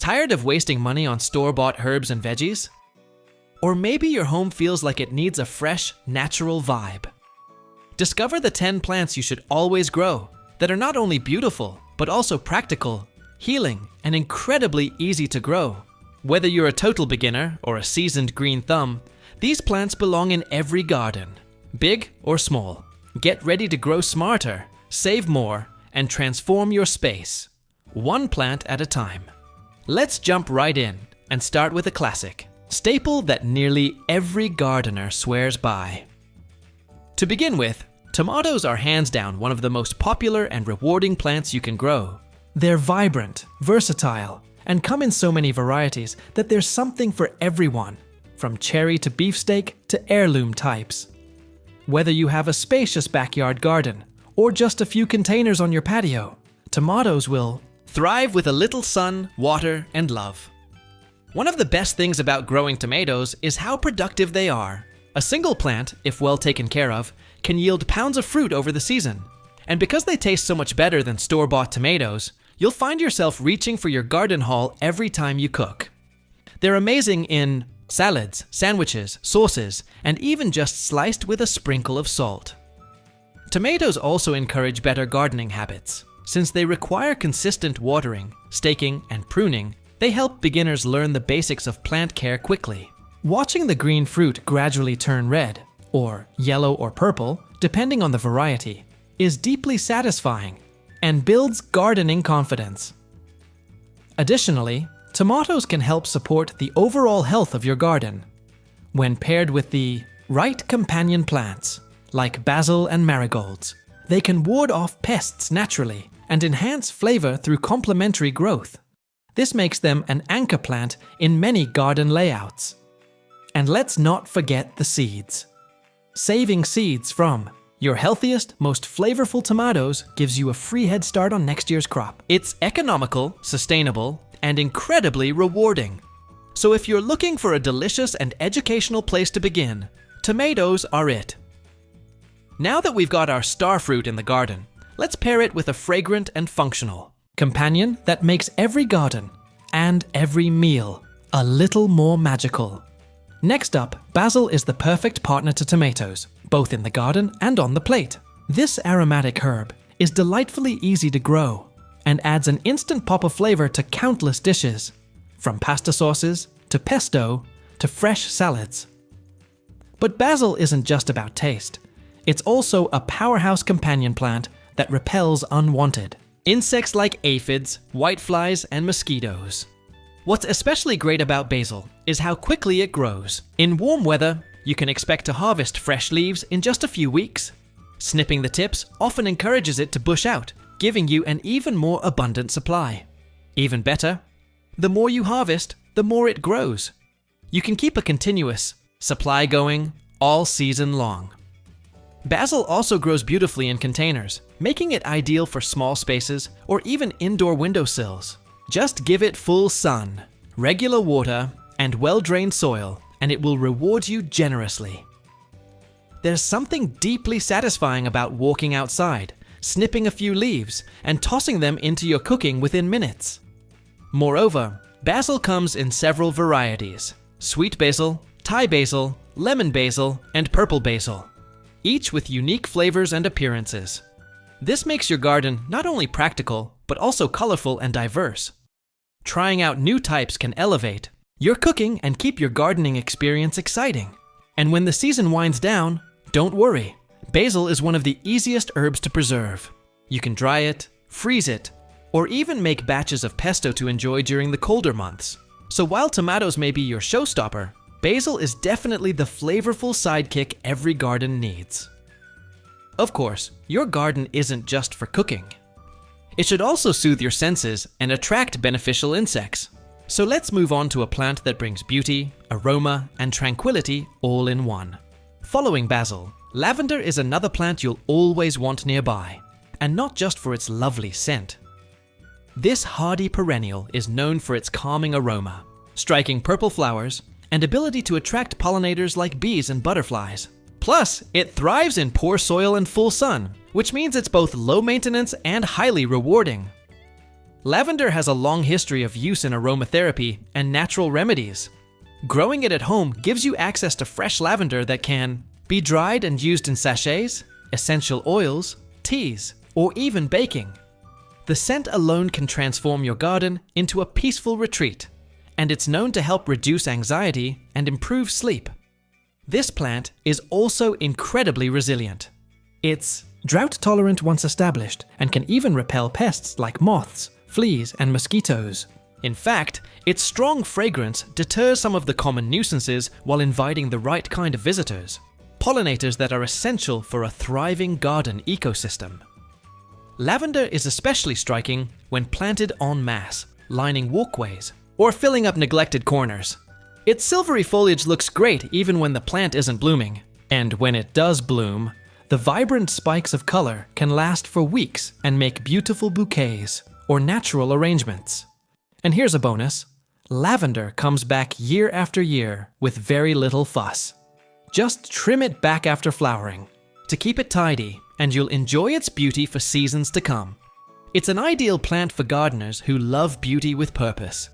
Tired of wasting money on store-bought herbs and veggies? Or maybe your home feels like it needs a fresh, natural vibe. Discover the 10 plants you should always grow that are not only beautiful, but also practical, healing, and incredibly easy to grow. Whether you're a total beginner or a seasoned green thumb, these plants belong in every garden, big or small. Get ready to grow smarter, save more, and transform your space, one plant at a time. Let's jump right in and start with a classic, staple that nearly every gardener swears by. To begin with, tomatoes are hands down one of the most popular and rewarding plants you can grow. They're vibrant, versatile, and come in so many varieties that there's something for everyone, from cherry to beefsteak to heirloom types. Whether you have a spacious backyard garden or just a few containers on your patio, tomatoes will thrive with a little sun, water, and love. One of the best things about growing tomatoes is how productive they are. A single plant, if well taken care of, can yield pounds of fruit over the season. And because they taste so much better than store-bought tomatoes, you'll find yourself reaching for your garden haul every time you cook. They're amazing in salads, sandwiches, sauces, and even just sliced with a sprinkle of salt. Tomatoes also encourage better gardening habits. Since they require consistent watering, staking, and pruning, they help beginners learn the basics of plant care quickly. Watching the green fruit gradually turn red, or yellow or purple, depending on the variety, is deeply satisfying and builds gardening confidence. Additionally, tomatoes can help support the overall health of your garden. When paired with the right companion plants, like basil and marigolds, they can ward off pests naturally and enhance flavor through complementary growth. This makes them an anchor plant in many garden layouts. And let's not forget the seeds. Saving seeds from your healthiest, most flavorful tomatoes gives you a free head start on next year's crop. It's economical, sustainable, and incredibly rewarding. So if you're looking for a delicious and educational place to begin, tomatoes are it. Now that we've got our star fruit in the garden, let's pair it with a fragrant and functional companion that makes every garden and every meal a little more magical. Next up, basil is the perfect partner to tomatoes, both in the garden and on the plate. This aromatic herb is delightfully easy to grow and adds an instant pop of flavor to countless dishes, from pasta sauces to pesto to fresh salads. But basil isn't just about taste. It's also a powerhouse companion plant that repels unwanted insects like aphids, whiteflies, and mosquitoes. What's especially great about basil is how quickly it grows. In warm weather, you can expect to harvest fresh leaves in just a few weeks. Snipping the tips often encourages it to bush out, giving you an even more abundant supply. Even better, the more you harvest, the more it grows. You can keep a continuous supply going all season long. Basil also grows beautifully in containers, making it ideal for small spaces or even indoor windowsills. Just give it full sun, regular water, and well-drained soil, and it will reward you generously. There's something deeply satisfying about walking outside, snipping a few leaves, and tossing them into your cooking within minutes. Moreover, basil comes in several varieties: sweet basil, Thai basil, lemon basil, and purple basil, each with unique flavors and appearances. This makes your garden not only practical, but also colorful and diverse. Trying out new types can elevate your cooking and keep your gardening experience exciting. And when the season winds down, don't worry. Basil is one of the easiest herbs to preserve. You can dry it, freeze it, or even make batches of pesto to enjoy during the colder months. So while tomatoes may be your showstopper, basil is definitely the flavorful sidekick every garden needs. Of course, your garden isn't just for cooking. It should also soothe your senses and attract beneficial insects. So let's move on to a plant that brings beauty, aroma, and tranquility all in one. Following basil, lavender is another plant you'll always want nearby, and not just for its lovely scent. This hardy perennial is known for its calming aroma, striking purple flowers, and ability to attract pollinators like bees and butterflies. Plus, it thrives in poor soil and full sun, which means it's both low maintenance and highly rewarding. Lavender has a long history of use in aromatherapy and natural remedies. Growing it at home gives you access to fresh lavender that can be dried and used in sachets, essential oils, teas, or even baking. The scent alone can transform your garden into a peaceful retreat, and it's known to help reduce anxiety and improve sleep. This plant is also incredibly resilient. It's drought tolerant once established and can even repel pests like moths, fleas, and mosquitoes. In fact, its strong fragrance deters some of the common nuisances while inviting the right kind of visitors, pollinators that are essential for a thriving garden ecosystem. Lavender is especially striking when planted en masse, lining walkways, or filling up neglected corners. Its silvery foliage looks great even when the plant isn't blooming, and when it does bloom, the vibrant spikes of color can last for weeks and make beautiful bouquets or natural arrangements. And here's a bonus: lavender comes back year after year with very little fuss. Just trim it back after flowering to keep it tidy, and you'll enjoy its beauty for seasons to come. It's an ideal plant for gardeners who love beauty with purpose.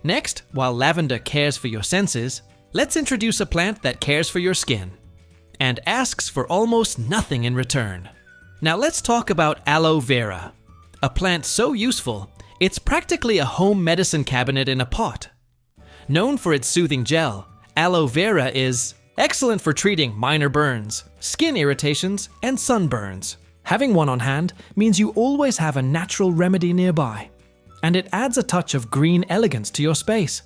Next, while lavender cares for your senses, let's introduce a plant that cares for your skin and asks for almost nothing in return. Now let's talk about aloe vera, a plant so useful, it's practically a home medicine cabinet in a pot. Known for its soothing gel, aloe vera is excellent for treating minor burns, skin irritations, and sunburns. Having one on hand means you always have a natural remedy nearby, and it adds a touch of green elegance to your space.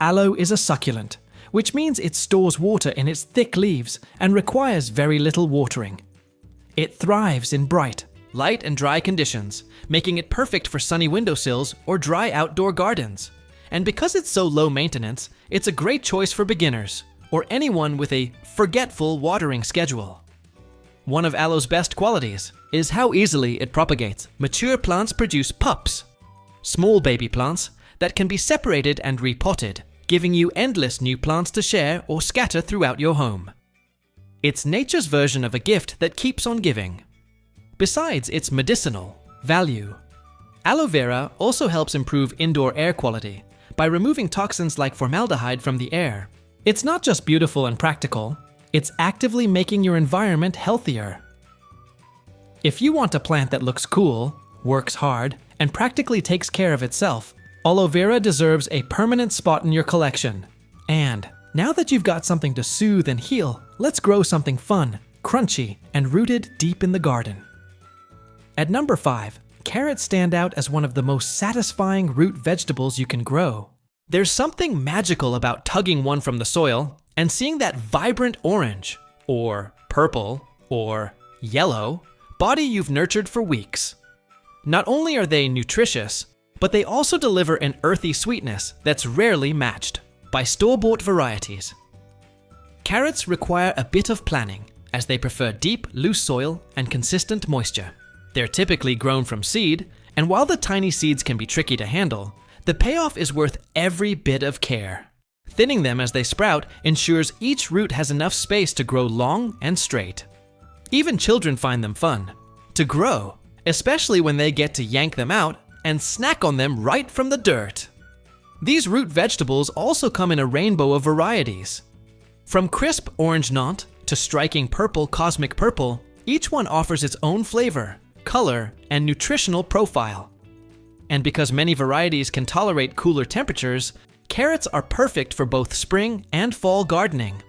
Aloe is a succulent, which means it stores water in its thick leaves and requires very little watering. It thrives in bright, light and dry conditions, making it perfect for sunny windowsills or dry outdoor gardens. And because it's so low maintenance, it's a great choice for beginners or anyone with a forgetful watering schedule. One of aloe's best qualities is how easily it propagates. Mature plants produce pups, small baby plants that can be separated and repotted, giving you endless new plants to share or scatter throughout your home. It's nature's version of a gift that keeps on giving. Besides its medicinal value, aloe vera also helps improve indoor air quality by removing toxins like formaldehyde from the air. It's not just beautiful and practical, it's actively making your environment healthier. If you want a plant that looks cool, works hard, and practically takes care of itself, aloe vera deserves a permanent spot in your collection. And now that you've got something to soothe and heal, let's grow something fun, crunchy, and rooted deep in the garden. At number 5, carrots stand out as one of the most satisfying root vegetables you can grow. There's something magical about tugging one from the soil and seeing that vibrant orange, or purple, or yellow body you've nurtured for weeks. Not only are they nutritious, but they also deliver an earthy sweetness that's rarely matched by store-bought varieties. Carrots require a bit of planning, as they prefer deep, loose soil and consistent moisture. They're typically grown from seed, and while the tiny seeds can be tricky to handle, the payoff is worth every bit of care. Thinning them as they sprout ensures each root has enough space to grow long and straight. Even children find them fun to grow, especially when they get to yank them out and snack on them right from the dirt. These root vegetables also come in a rainbow of varieties. From crisp orange Nantes to striking purple cosmic purple, each one offers its own flavor, color, and nutritional profile. And because many varieties can tolerate cooler temperatures, carrots are perfect for both spring and fall gardening.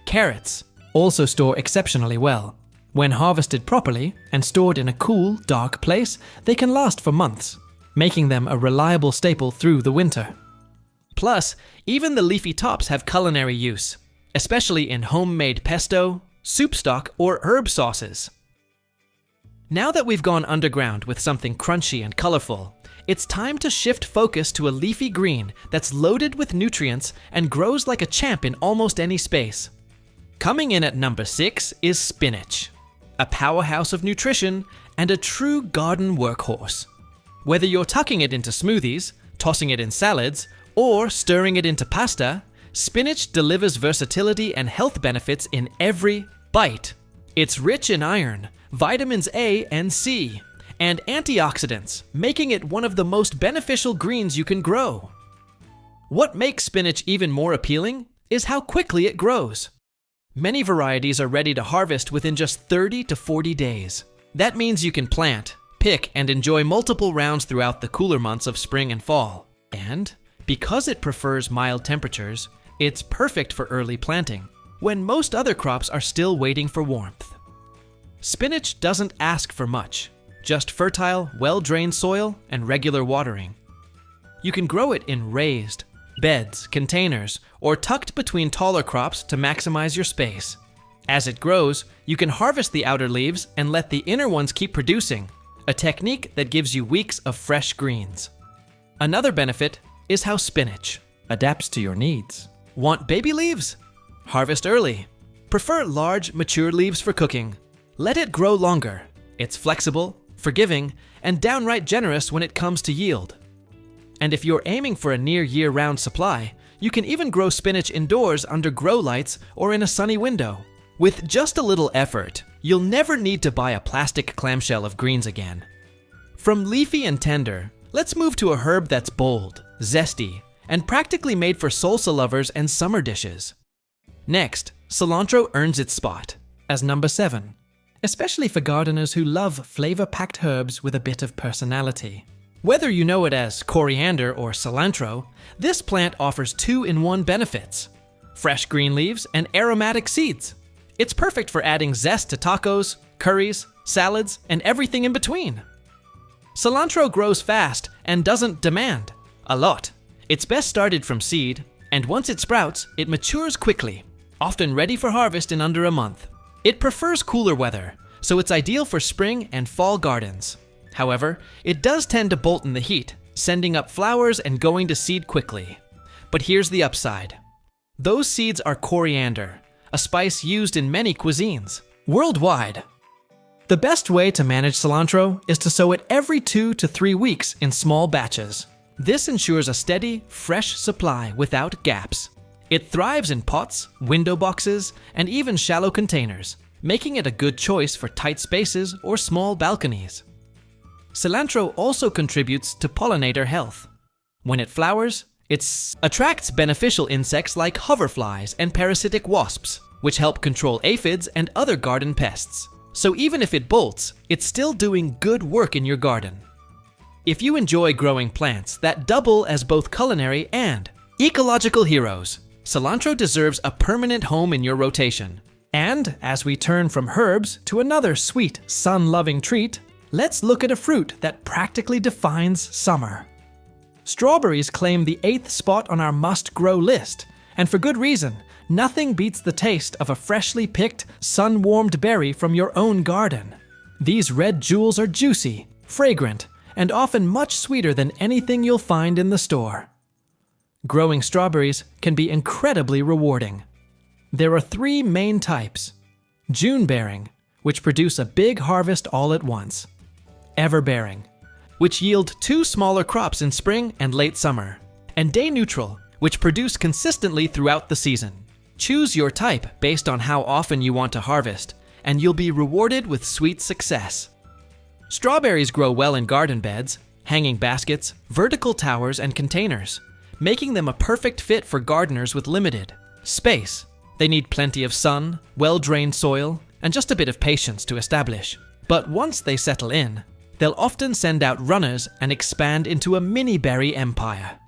Carrots also store exceptionally well. When harvested properly and stored in a cool, dark place, they can last for months, making them a reliable staple through the winter. Plus, even the leafy tops have culinary use, especially in homemade pesto, soup stock, or herb sauces. Now that we've gone underground with something crunchy and colorful, it's time to shift focus to a leafy green that's loaded with nutrients and grows like a champ in almost any space. Coming in at number 6 is spinach, a powerhouse of nutrition and a true garden workhorse. Whether you're tucking it into smoothies, tossing it in salads, or stirring it into pasta, spinach delivers versatility and health benefits in every bite. It's rich in iron, vitamins A and C, and antioxidants, making it one of the most beneficial greens you can grow. What makes spinach even more appealing is how quickly it grows. Many varieties are ready to harvest within just 30 to 40 days. That means you can plant, pick, and enjoy multiple rounds throughout the cooler months of spring and fall. And because it prefers mild temperatures, it's perfect for early planting, when most other crops are still waiting for warmth. Spinach doesn't ask for much, just fertile, well-drained soil and regular watering. You can grow it in raised beds, containers, or tucked between taller crops to maximize your space. As it grows, you can harvest the outer leaves and let the inner ones keep producing, a technique that gives you weeks of fresh greens. Another benefit is how spinach adapts to your needs. Want baby leaves? Harvest early. Prefer large, mature leaves for cooking. Let it grow longer. It's flexible, forgiving, and downright generous when it comes to yield. And if you're aiming for a near year-round supply, you can even grow spinach indoors under grow lights or in a sunny window. With just a little effort, you'll never need to buy a plastic clamshell of greens again. From leafy and tender, let's move to a herb that's bold, zesty, and practically made for salsa lovers and summer dishes. Next, cilantro earns its spot as number 7, especially for gardeners who love flavor-packed herbs with a bit of personality. Whether you know it as coriander or cilantro, this plant offers 2-in-1 benefits: fresh green leaves and aromatic seeds. It's perfect for adding zest to tacos, curries, salads, and everything in between. Cilantro grows fast and doesn't demand a lot. It's best started from seed, and once it sprouts, it matures quickly, often ready for harvest in under a month. It prefers cooler weather, so it's ideal for spring and fall gardens. However, it does tend to bolt in the heat, sending up flowers and going to seed quickly. But here's the upside. Those seeds are coriander, a spice used in many cuisines worldwide. The best way to manage cilantro is to sow it every 2 to 3 weeks in small batches. This ensures a steady, fresh supply without gaps. It thrives in pots, window boxes, and even shallow containers, making it a good choice for tight spaces or small balconies. Cilantro also contributes to pollinator health. When it flowers, it attracts beneficial insects like hoverflies and parasitic wasps, which help control aphids and other garden pests. So even if it bolts, it's still doing good work in your garden. If you enjoy growing plants that double as both culinary and ecological heroes, cilantro deserves a permanent home in your rotation. And as we turn from herbs to another sweet, sun-loving treat, let's look at a fruit that practically defines summer. Strawberries claim the 8th spot on our must-grow list, and for good reason. Nothing beats the taste of a freshly picked, sun-warmed berry from your own garden. These red jewels are juicy, fragrant, and often much sweeter than anything you'll find in the store. Growing strawberries can be incredibly rewarding. There are 3 main types: June-bearing, which produce a big harvest all at once; ever-bearing, which yield 2 smaller crops in spring and late summer; and day-neutral, which produce consistently throughout the season. Choose your type based on how often you want to harvest, and you'll be rewarded with sweet success. Strawberries grow well in garden beds, hanging baskets, vertical towers, and containers, making them a perfect fit for gardeners with limited space. They need plenty of sun, well-drained soil, and just a bit of patience to establish. But once they settle in, they'll often send out runners and expand into a mini berry empire.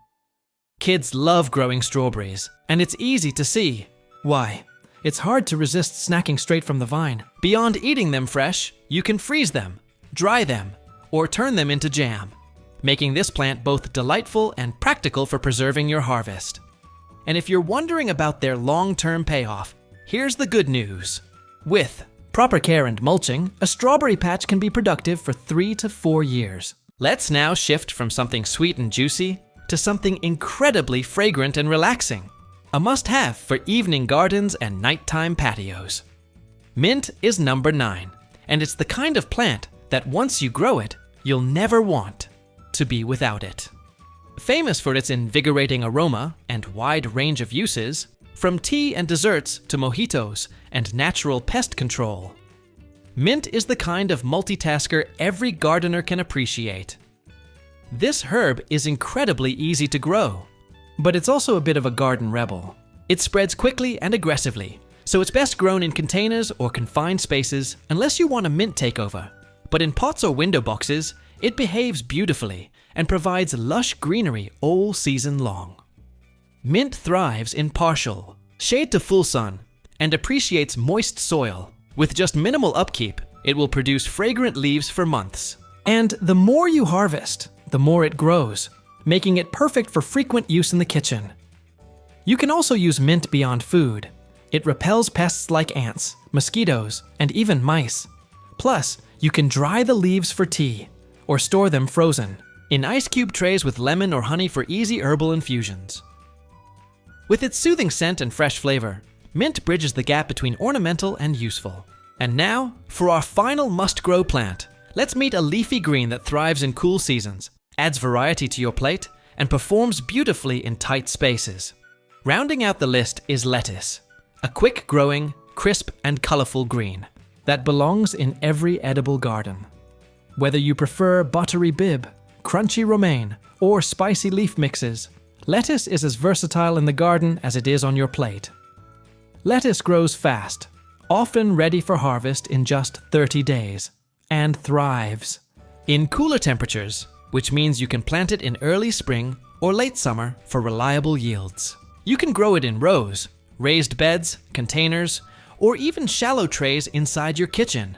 Kids love growing strawberries, and it's easy to see why. It's hard to resist snacking straight from the vine. Beyond eating them fresh, you can freeze them, dry them, or turn them into jam, making this plant both delightful and practical for preserving your harvest. And if you're wondering about their long-term payoff, here's the good news. With proper care and mulching, a strawberry patch can be productive for 3 to 4 years. Let's now shift from something sweet and juicy to something incredibly fragrant and relaxing. A must-have for evening gardens and nighttime patios. Mint is number 9, and it's the kind of plant that once you grow it, you'll never want to be without it. Famous for its invigorating aroma and wide range of uses, from tea and desserts to mojitos and natural pest control. Mint is the kind of multitasker every gardener can appreciate. This herb is incredibly easy to grow, but it's also a bit of a garden rebel. It spreads quickly and aggressively, so it's best grown in containers or confined spaces unless you want a mint takeover. But in pots or window boxes, it behaves beautifully and provides lush greenery all season long. Mint thrives in partial, shade to full sun, and appreciates moist soil. With just minimal upkeep, it will produce fragrant leaves for months. And the more you harvest, the more it grows, making it perfect for frequent use in the kitchen. You can also use mint beyond food. It repels pests like ants, mosquitoes, and even mice. Plus, you can dry the leaves for tea, or store them frozen, in ice cube trays with lemon or honey for easy herbal infusions. With its soothing scent and fresh flavor, mint bridges the gap between ornamental and useful. And now, for our final must-grow plant, let's meet a leafy green that thrives in cool seasons, adds variety to your plate, and performs beautifully in tight spaces. Rounding out the list is lettuce, a quick-growing, crisp, and colorful green that belongs in every edible garden. Whether you prefer buttery bib, crunchy romaine, or spicy leaf mixes, lettuce is as versatile in the garden as it is on your plate. Lettuce grows fast, often ready for harvest in just 30 days, and thrives in cooler temperatures, which means you can plant it in early spring or late summer for reliable yields. You can grow it in rows, raised beds, containers, or even shallow trays inside your kitchen.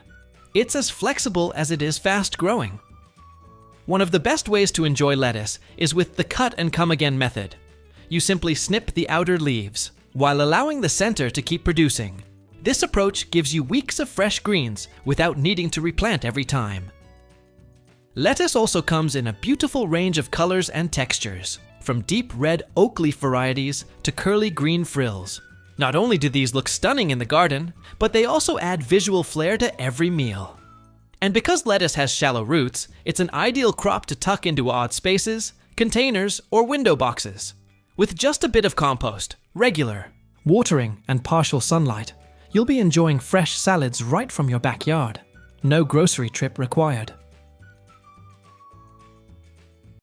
It's as flexible as it is fast-growing. One of the best ways to enjoy lettuce is with the cut-and-come-again method. You simply snip the outer leaves, while allowing the center to keep producing. This approach gives you weeks of fresh greens without needing to replant every time. Lettuce also comes in a beautiful range of colors and textures, from deep red oak leaf varieties to curly green frills. Not only do these look stunning in the garden, but they also add visual flair to every meal. And because lettuce has shallow roots, it's an ideal crop to tuck into odd spaces, containers, or window boxes. With just a bit of compost, regular watering, and partial sunlight, you'll be enjoying fresh salads right from your backyard. No grocery trip required.